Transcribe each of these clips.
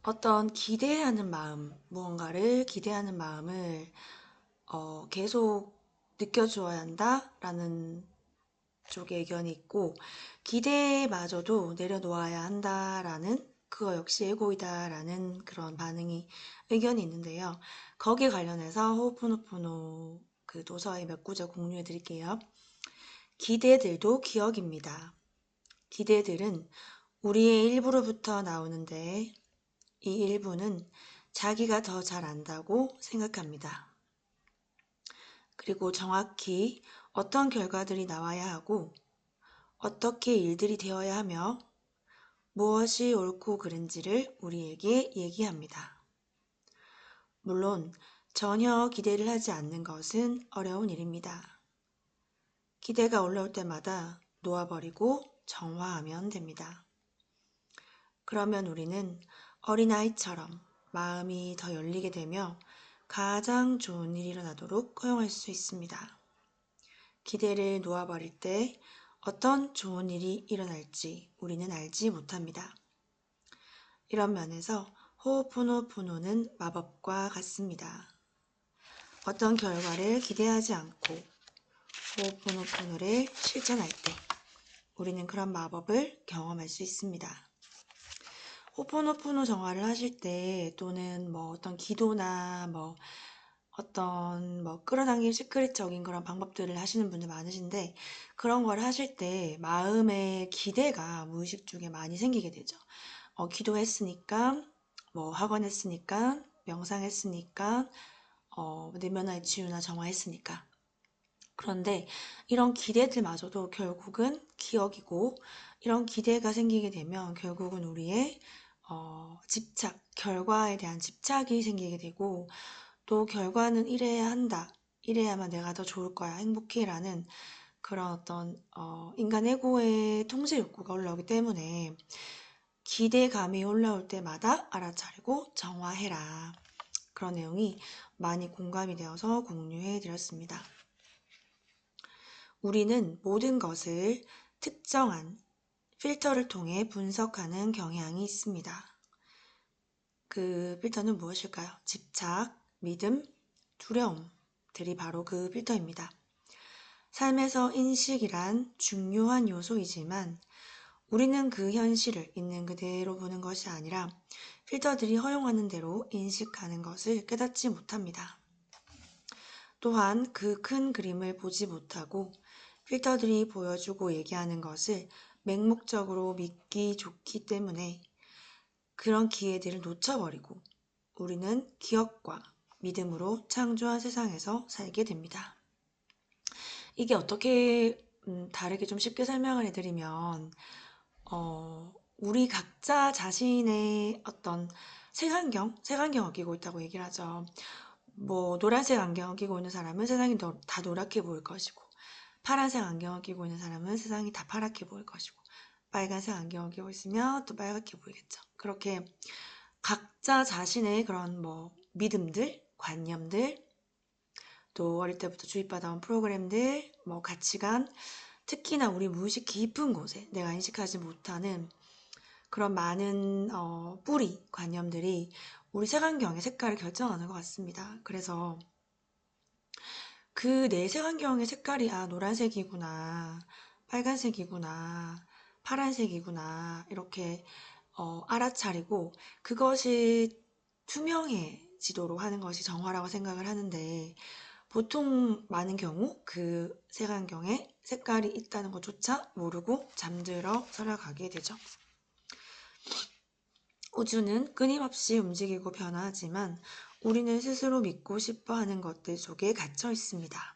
어떤 기대하는 마음, 무언가를 기대하는 마음을 계속 느껴주어야 한다라는 쪽의 의견이 있고, 기대마저도 내려놓아야 한다라는, 그거 역시 에고이다라는 그런 의견이 있는데요. 거기에 관련해서 호오포노포노 그 도서의 몇 구절 공유해 드릴게요. 기대들도 기억입니다. 기대들은 우리의 일부로부터 나오는데 이 일부는 자기가 더 잘 안다고 생각합니다. 그리고 정확히 어떤 결과들이 나와야 하고 어떻게 일들이 되어야 하며 무엇이 옳고 그른지를 우리에게 얘기합니다. 물론 전혀 기대를 하지 않는 것은 어려운 일입니다. 기대가 올라올 때마다 놓아버리고 정화하면 됩니다. 그러면 우리는 어린아이처럼 마음이 더 열리게 되며 가장 좋은 일이 일어나도록 허용할 수 있습니다. 기대를 놓아버릴 때 어떤 좋은 일이 일어날지 우리는 알지 못합니다. 이런 면에서 호오포노포노는 마법과 같습니다. 어떤 결과를 기대하지 않고 호오포노포노를 실천할 때 우리는 그런 마법을 경험할 수 있습니다. 호포노포노 정화를 하실 때 또는 어떤 기도나 어떤 끌어당길 시크릿적인 그런 방법들을 하시는 분들 많으신데, 그런 걸 하실 때 마음의 기대가 무의식 중에 많이 생기게 되죠. 기도했으니까, 학원했으니까, 명상했으니까, 내면화의 치유나 정화했으니까. 그런데 이런 기대들마저도 결국은 기억이고, 이런 기대가 생기게 되면 결국은 우리의 집착, 결과에 대한 집착이 생기게 되고, 또 결과는 이래야 한다, 이래야만 내가 더 좋을 거야, 행복해 라는 그런 어떤 인간 에고의 통제 욕구가 올라오기 때문에 기대감이 올라올 때마다 알아차리고 정화해라, 그런 내용이 많이 공감이 되어서 공유해 드렸습니다. 우리는 모든 것을 특정한 필터를 통해 분석하는 경향이 있습니다. 그 필터는 무엇일까요? 집착, 믿음, 두려움들이 바로 그 필터입니다. 삶에서 인식이란 중요한 요소이지만 우리는 그 현실을 있는 그대로 보는 것이 아니라 필터들이 허용하는 대로 인식하는 것을 깨닫지 못합니다. 또한 그 큰 그림을 보지 못하고 필터들이 보여주고 얘기하는 것을 맹목적으로 믿기 좋기 때문에 그런 기회들을 놓쳐버리고 우리는 기억과 믿음으로 창조한 세상에서 살게 됩니다. 이게 어떻게 다르게 좀 쉽게 설명을 해드리면 우리 각자 자신의 어떤 색안경을 끼고 있다고 얘기를 하죠. 노란색 안경을 끼고 있는 사람은 세상이 다 노랗게 보일 것이고, 파란색 안경을 끼고 있는 사람은 세상이 다 파랗게 보일 것이고, 빨간색 안경을 끼고 있으면 또 빨갛게 보이겠죠. 그렇게 각자 자신의 그런 믿음들, 관념들, 또 어릴 때부터 주입받아온 프로그램들, 가치관, 특히나 우리 무의식 깊은 곳에 내가 인식하지 못하는 그런 많은 뿌리, 관념들이 우리 색안경의 색깔을 결정하는 것 같습니다. 그래서 그 내 색안경의 색깔이 노란색이구나, 빨간색이구나, 파란색이구나 이렇게 알아차리고 그것이 투명해지도록 하는 것이 정화라고 생각을 하는데, 보통 많은 경우 그 색안경에 색깔이 있다는 것조차 모르고 잠들어 살아가게 되죠. 우주는 끊임없이 움직이고 변화하지만 우리는 스스로 믿고 싶어 하는 것들 속에 갇혀 있습니다.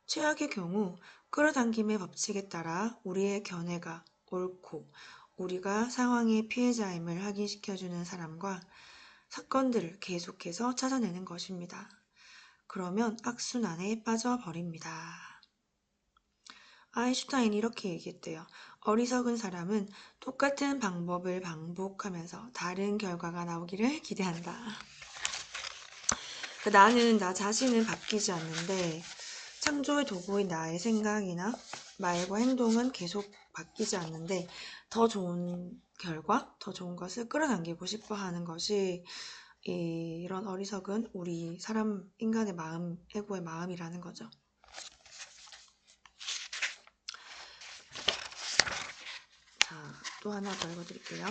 최악의 경우 끌어당김의 법칙에 따라 우리의 견해가 옳고 우리가 상황의 피해자임을 확인시켜주는 사람과 사건들을 계속해서 찾아내는 것입니다. 그러면 악순환에 빠져버립니다. 아인슈타인이 이렇게 얘기했대요. 어리석은 사람은 똑같은 방법을 반복하면서 다른 결과가 나오기를 기대한다. 나는 나 자신은 바뀌지 않는데 창조의 도구인 나의 생각이나 말과 행동은 계속 바뀌지 않는데 더 좋은 결과, 더 좋은 것을 끌어당기고 싶어 하는 것이 이런 어리석은 우리 사람, 인간의 마음, 에고의 마음이라는 거죠. 자, 또 하나 더 읽어드릴게요.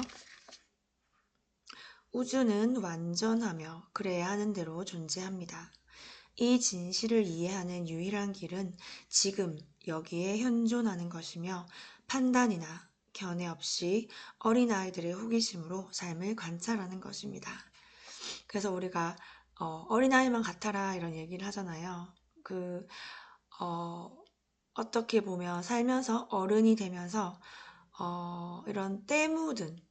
우주는 완전하며 그래야 하는 대로 존재합니다. 이 진실을 이해하는 유일한 길은 지금 여기에 현존하는 것이며 판단이나 견해 없이 어린아이들의 호기심으로 삶을 관찰하는 것입니다. 그래서 우리가 어린아이만 같아라 이런 얘기를 하잖아요. 어떻게 보면 살면서 어른이 되면서 이런 때 묻은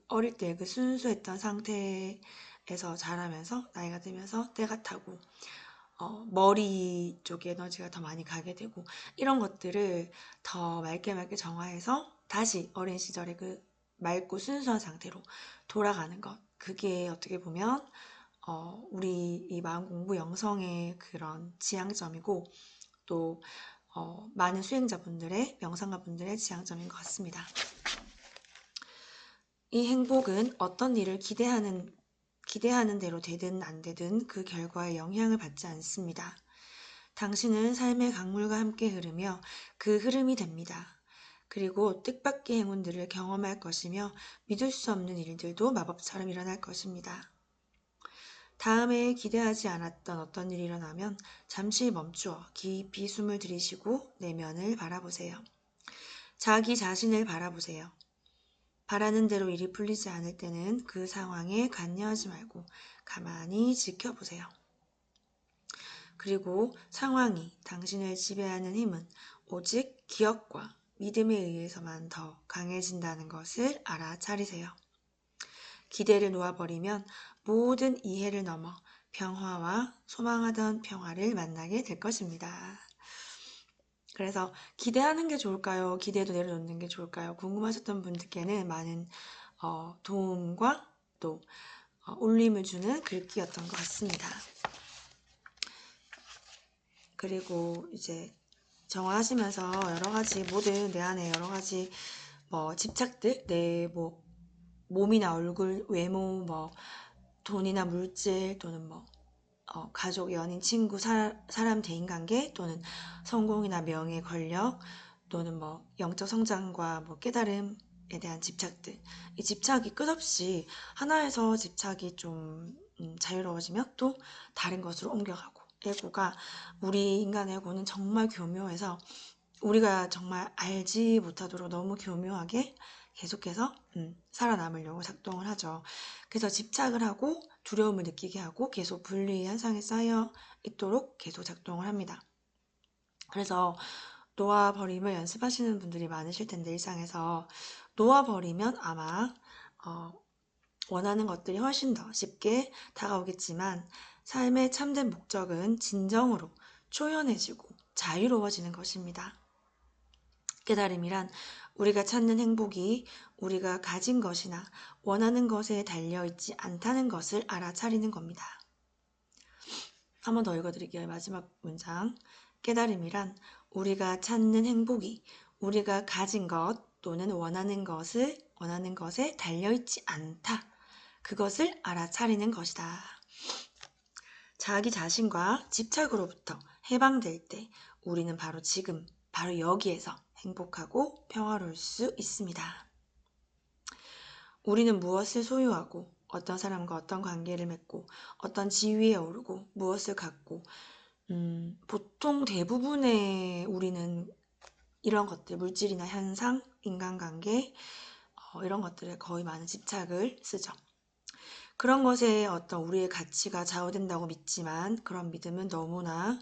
어릴 때 그 순수했던 상태에서 자라면서 나이가 들면서 때가 타고 머리 쪽에 에너지가 더 많이 가게 되고 이런 것들을 더 맑게 정화해서 다시 어린 시절의 그 맑고 순수한 상태로 돌아가는 것. 그게 어떻게 보면 우리 이 마음 공부 영성의 그런 지향점이고 또 많은 수행자분들의 명상가분들의 지향점인 것 같습니다. 이 행복은 어떤 일을 기대하는 대로 되든 안 되든 그 결과에 영향을 받지 않습니다. 당신은 삶의 강물과 함께 흐르며 그 흐름이 됩니다. 그리고 뜻밖의 행운들을 경험할 것이며 믿을 수 없는 일들도 마법처럼 일어날 것입니다. 다음에 기대하지 않았던 어떤 일이 일어나면 잠시 멈추어 깊이 숨을 들이쉬고 내면을 바라보세요. 자기 자신을 바라보세요. 바라는 대로 일이 풀리지 않을 때는 그 상황에 관여하지 말고 가만히 지켜보세요. 그리고 상황이 당신을 지배하는 힘은 오직 기억과 믿음에 의해서만 더 강해진다는 것을 알아차리세요. 기대를 놓아버리면 모든 이해를 넘어 평화와 소망하던 평화를 만나게 될 것입니다. 그래서 기대하는 게 좋을까요? 기대도 내려놓는 게 좋을까요? 궁금하셨던 분들께는 많은 도움과 또 울림을 주는 글귀였던 것 같습니다. 그리고 이제 정화하시면서 여러 가지 모든 내 안에 여러 가지 집착들, 내 몸이나 얼굴, 외모, 돈이나 물질 또는 가족, 연인, 친구, 사람 대인관계 또는 성공이나 명예, 권력 또는 영적 성장과 깨달음에 대한 집착들. 이 집착이 끝없이 하나에서 집착이 좀 자유로워지면 또 다른 것으로 옮겨가고 에고가 우리 인간의 에고는 정말 교묘해서 우리가 정말 알지 못하도록 너무 교묘하게 계속해서 살아남으려고 작동을 하죠. 그래서 집착을 하고 두려움을 느끼게 하고 계속 분리의 현상이 쌓여 있도록 계속 작동을 합니다. 그래서 놓아버림을 연습하시는 분들이 많으실 텐데 일상에서 놓아버리면 아마 원하는 것들이 훨씬 더 쉽게 다가오겠지만 삶의 참된 목적은 진정으로 초연해지고 자유로워지는 것입니다. 깨달음이란 우리가 찾는 행복이 우리가 가진 것이나 원하는 것에 달려있지 않다는 것을 알아차리는 겁니다. 한 번 더 읽어드릴게요. 마지막 문장. 깨달음이란 우리가 찾는 행복이 우리가 가진 것 또는 원하는 것에 달려있지 않다. 그것을 알아차리는 것이다. 자기 자신과 집착으로부터 해방될 때 우리는 바로 지금, 바로 여기에서 행복하고 평화로울 수 있습니다. 우리는 무엇을 소유하고 어떤 사람과 어떤 관계를 맺고 어떤 지위에 오르고 무엇을 갖고 보통 대부분의 우리는 이런 것들, 물질이나 현상, 인간관계 이런 것들에 거의 많은 집착을 쓰죠. 그런 것에 어떤 우리의 가치가 좌우된다고 믿지만 그런 믿음은 너무나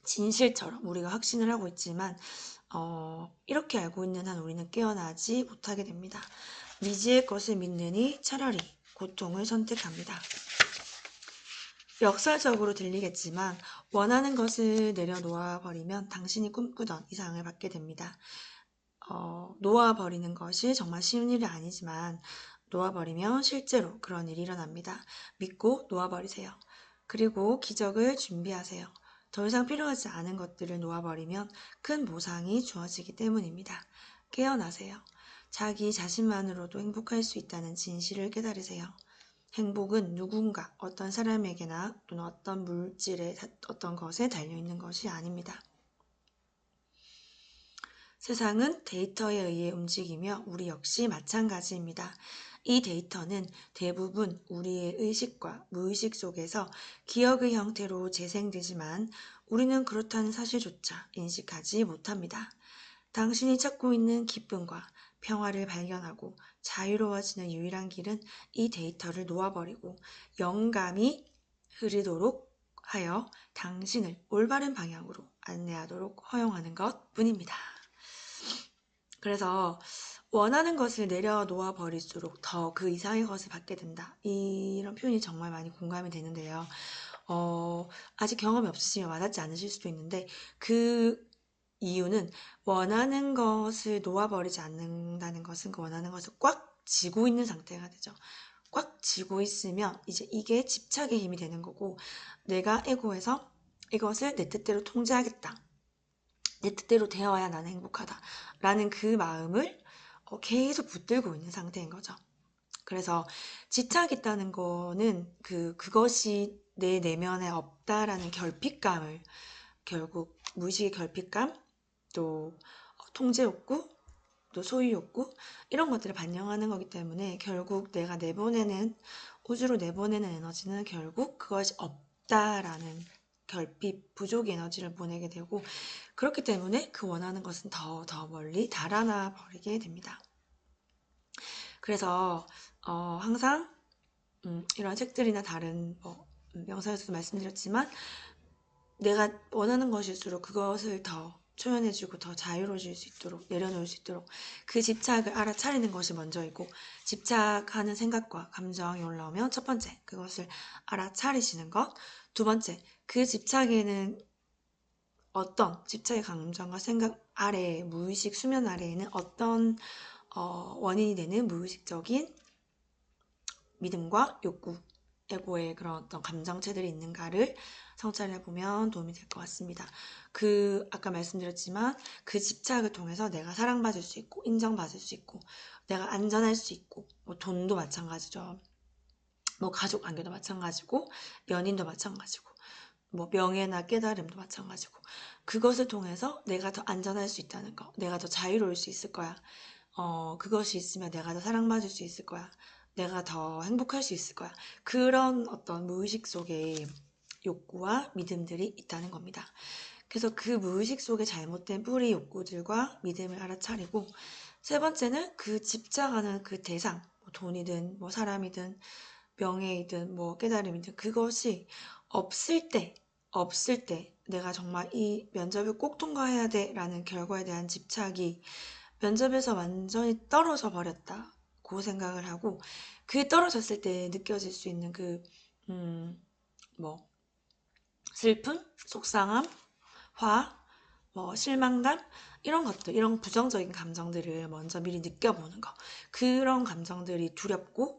진실처럼 우리가 확신을 하고 있지만 이렇게 알고 있는 한 우리는 깨어나지 못하게 됩니다. 미지의 것을 믿느니 차라리 고통을 선택합니다. 역설적으로 들리겠지만 원하는 것을 내려놓아 버리면 당신이 꿈꾸던 이상을 받게 됩니다. 놓아버리는 것이 정말 쉬운 일이 아니지만 놓아버리면 실제로 그런 일이 일어납니다. 믿고 놓아버리세요. 그리고 기적을 준비하세요. 더 이상 필요하지 않은 것들을 놓아버리면 큰 보상이 주어지기 때문입니다. 깨어나세요. 자기 자신만으로도 행복할 수 있다는 진실을 깨달으세요. 행복은 누군가, 어떤 사람에게나 또는 어떤 물질에, 어떤 것에 달려있는 것이 아닙니다. 세상은 데이터에 의해 움직이며 우리 역시 마찬가지입니다. 이 데이터는 대부분 우리의 의식과 무의식 속에서 기억의 형태로 재생되지만 우리는 그렇다는 사실조차 인식하지 못합니다. 당신이 찾고 있는 기쁨과 평화를 발견하고 자유로워지는 유일한 길은 이 데이터를 놓아버리고 영감이 흐르도록 하여 당신을 올바른 방향으로 안내하도록 허용하는 것 뿐입니다. 그래서 원하는 것을 내려놓아 버릴수록 더 그 이상의 것을 받게 된다. 이런 표현이 정말 많이 공감이 되는데요. 아직 경험이 없으시면 와닿지 않으실 수도 있는데 그 이유는 원하는 것을 놓아버리지 않는다는 것은 그 원하는 것을 꽉 쥐고 있는 상태가 되죠. 꽉 쥐고 있으면 이제 이게 집착의 힘이 되는 거고 내가 에고에서 이것을 내 뜻대로 통제하겠다. 내 뜻대로 되어야 나는 행복하다. 라는 그 마음을 계속 붙들고 있는 상태인 거죠. 그래서 집착이 있다는 거는 그것이 내 내면에 없다라는 결핍감을 결국 무의식의 결핍감, 또 통제 욕구, 또 소유 욕구 이런 것들을 반영하는 거기 때문에 결국 내가 내보내는 우주로 내보내는 에너지는 결국 그것이 없다라는 결핍, 부족의 에너지를 보내게 되고 그렇기 때문에 그 원하는 것은 더 멀리 달아나 버리게 됩니다. 그래서 항상 이런 책들이나 다른 영상에서도 말씀드렸지만 내가 원하는 것일수록 그것을 더 초연해지고 더 자유로워질 수 있도록 내려놓을 수 있도록 그 집착을 알아차리는 것이 먼저이고 집착하는 생각과 감정이 올라오면 첫 번째 그것을 알아차리시는 것, 두 번째 그 집착에는 어떤 집착의 감정과 생각 아래에 무의식 수면 아래에는 어떤 원인이 되는 무의식적인 믿음과 욕구, 에고의 그런 어떤 감정체들이 있는가를 성찰해 보면 도움이 될 것 같습니다. 아까 말씀드렸지만 그 집착을 통해서 내가 사랑받을 수 있고 인정받을 수 있고 내가 안전할 수 있고 뭐 돈도 마찬가지죠. 뭐 가족 관계도 마찬가지고 연인도 마찬가지고 뭐 명예나 깨달음도 마찬가지고 그것을 통해서 내가 더 안전할 수 있다는 거, 내가 더 자유로울 수 있을 거야. 그것이 있으면 내가 더 사랑받을 수 있을 거야. 내가 더 행복할 수 있을 거야. 그런 어떤 무의식 속에 욕구와 믿음들이 있다는 겁니다. 그래서 그 무의식 속에 잘못된 뿌리 욕구들과 믿음을 알아차리고 세 번째는 그 집착하는 그 대상, 뭐 돈이든 뭐 사람이든 명예이든 뭐 깨달음이든 그것이 없을 때 내가 정말 이 면접을 꼭 통과해야 돼 라는 결과에 대한 집착이 면접에서 완전히 떨어져 버렸다고 생각을 하고 그 떨어졌을 때 느껴질 수 있는 뭐 슬픔, 속상함, 화, 뭐 실망감 이런 것들 이런 부정적인 감정들을 먼저 미리 느껴보는 거 그런 감정들이 두렵고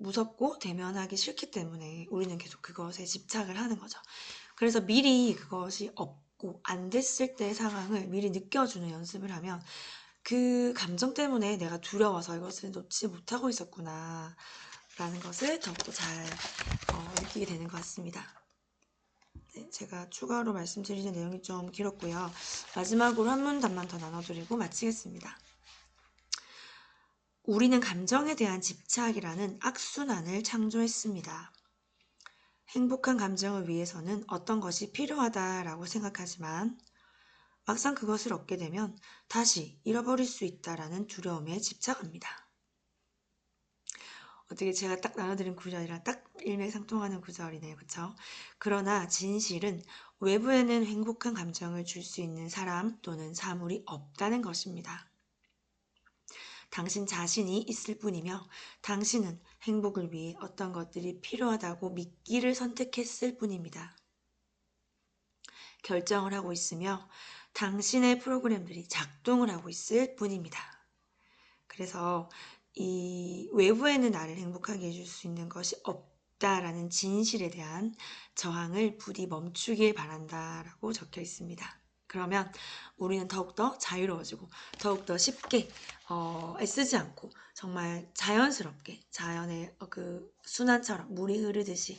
무섭고 대면하기 싫기 때문에 우리는 계속 그것에 집착을 하는 거죠. 그래서 미리 그것이 없고 안 됐을 때의 상황을 미리 느껴주는 연습을 하면 그 감정 때문에 내가 두려워서 이것을 놓지 못하고 있었구나 라는 것을 더욱더 잘 느끼게 되는 것 같습니다. 네, 제가 추가로 말씀드리는 내용이 좀 길었고요. 마지막으로 한 문단만 더 나눠드리고 마치겠습니다. 우리는 감정에 대한 집착이라는 악순환을 창조했습니다. 행복한 감정을 위해서는 어떤 것이 필요하다라고 생각하지만 막상 그것을 얻게 되면 다시 잃어버릴 수 있다라는 두려움에 집착합니다. 어떻게 제가 딱 나눠드린 구절이랑 딱 일맥상통하는 구절이네요. 그쵸? 그러나 진실은 외부에는 행복한 감정을 줄 수 있는 사람 또는 사물이 없다는 것입니다. 당신 자신이 있을 뿐이며 당신은 행복을 위해 어떤 것들이 필요하다고 믿기를 선택했을 뿐입니다. 결정을 하고 있으며 당신의 프로그램들이 작동을 하고 있을 뿐입니다. 그래서 이 외부에는 나를 행복하게 해줄 수 있는 것이 없다라는 진실에 대한 저항을 부디 멈추길 바란다라고 적혀 있습니다. 그러면 우리는 더욱더 자유로워지고 더욱더 쉽게 애쓰지 않고 정말 자연스럽게 자연의 그 순환처럼 물이 흐르듯이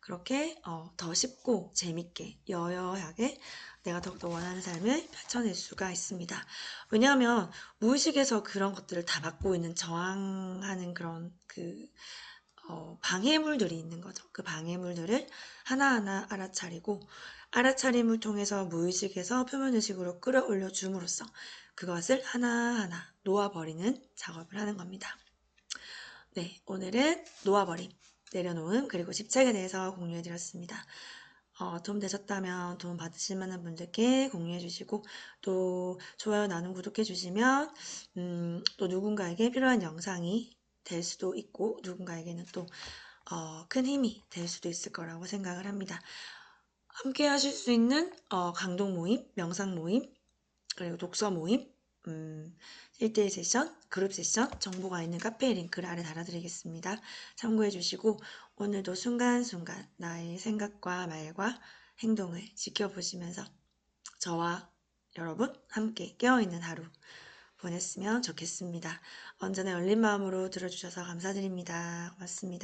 그렇게 더 쉽고 재밌게 여여하게 내가 더욱더 원하는 삶을 펼쳐낼 수가 있습니다. 왜냐하면 무의식에서 그런 것들을 다 막고 있는 저항하는 그런 방해물들이 있는 거죠. 그 방해물들을 하나하나 알아차리고 알아차림을 통해서 무의식에서 표면의식으로 끌어올려 줌으로써 그것을 하나하나 놓아버리는 작업을 하는 겁니다. 네, 오늘은 놓아버림, 내려놓음, 그리고 집착에 대해서 공유해드렸습니다. 도움 되셨다면 도움 받으실 만한 분들께 공유해 주시고 또 좋아요, 나눔, 구독해 주시면 또 누군가에게 필요한 영상이 될 수도 있고 누군가에게는 또 큰 힘이 될 수도 있을 거라고 생각을 합니다. 함께 하실 수 있는 강동 모임, 명상 모임, 그리고 독서 모임, 1대1 세션, 그룹 세션 정보가 있는 카페 링크를 아래 달아드리겠습니다. 참고해 주시고 오늘도 순간순간 나의 생각과 말과 행동을 지켜보시면서 저와 여러분 함께 깨어있는 하루 보냈으면 좋겠습니다. 언제나 열린 마음으로 들어주셔서 감사드립니다. 고맙습니다.